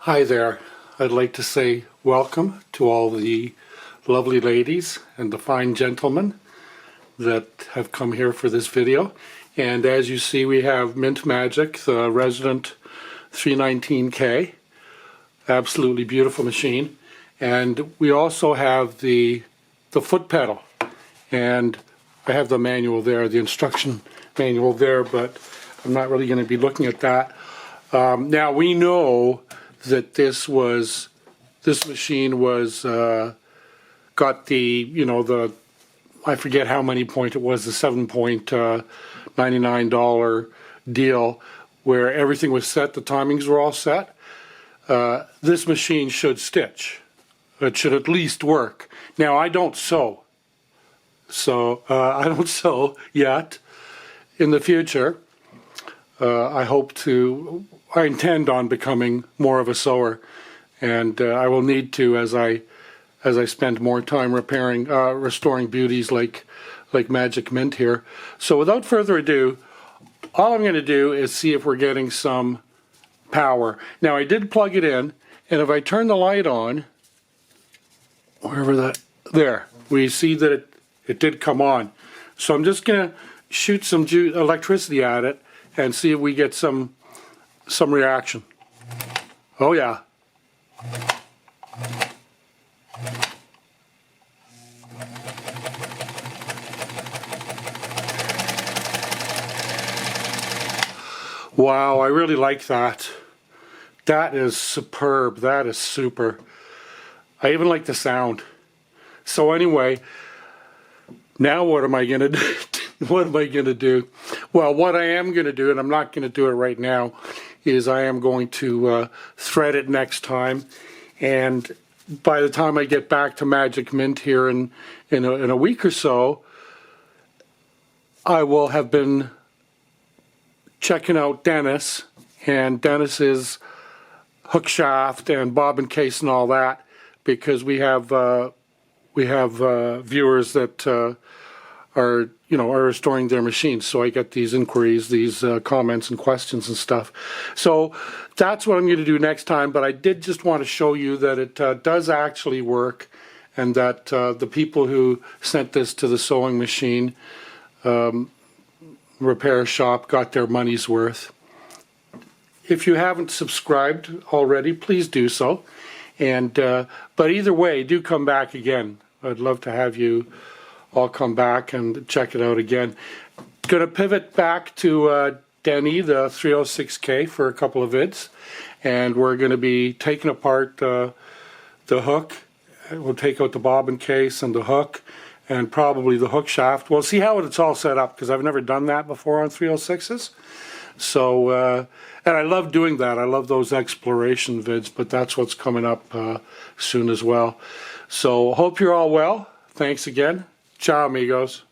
Hi there. I'd like to say welcome to all the lovely ladies and the fine gentlemen that have come here for this video. And as you see, we have Mint Magic, the Resident 319K. Absolutely beautiful machine. And we also have the foot pedal. And I have the manual there, the instruction manual there, but I'm not really going to be looking at that. Now we know that this machine was got the I forget how many point it was, the $7.99 deal where everything was set, the timings were all set. This machine should stitch. It should at least work. Now I don't sew, so I don't sew yet. In the future, I intend on becoming more of a sewer, and I will need to as I spend more time restoring beauties like Magic Mint here. So without further ado, all I'm going to do is see if we're getting some power. Now I did plug it in, and if I turn the light on, there, we see that it did come on. So I'm just going to shoot some electricity at it and see if we get some reaction. Oh yeah. Wow, I really like that. That is superb. That is super. I even like the sound. So anyway, now what am I going to do? What am I going to do? Well, what I am going to do, and I'm not going to do it right now, is I am going to thread it next time. And by the time I get back to Magic Mint here in a week or so, I will have been checking out Dennis and Dennis's hook shaft and bobbin case and all that, because we have viewers that are restoring their machines. So I get these inquiries, these comments and questions and stuff. So that's what I'm going to do next time. But I did just want to show you that it does actually work, and that the people who sent this to the sewing machine repair shop got their money's worth. If you haven't subscribed already, please do so. And but either way, do come back again. I'd love to have you all come back and check it out again. Going to pivot back to Denny, the 306K, for a couple of vids, and we're going to be taking apart the hook. We'll take out the bobbin case and the hook, and probably the hook shaft. We'll see how it's all set up, because I've never done that before on 306s. So, and I love doing that. I love those exploration vids, but that's what's coming up soon as well. So hope you're all well. Thanks again. Ciao, amigos.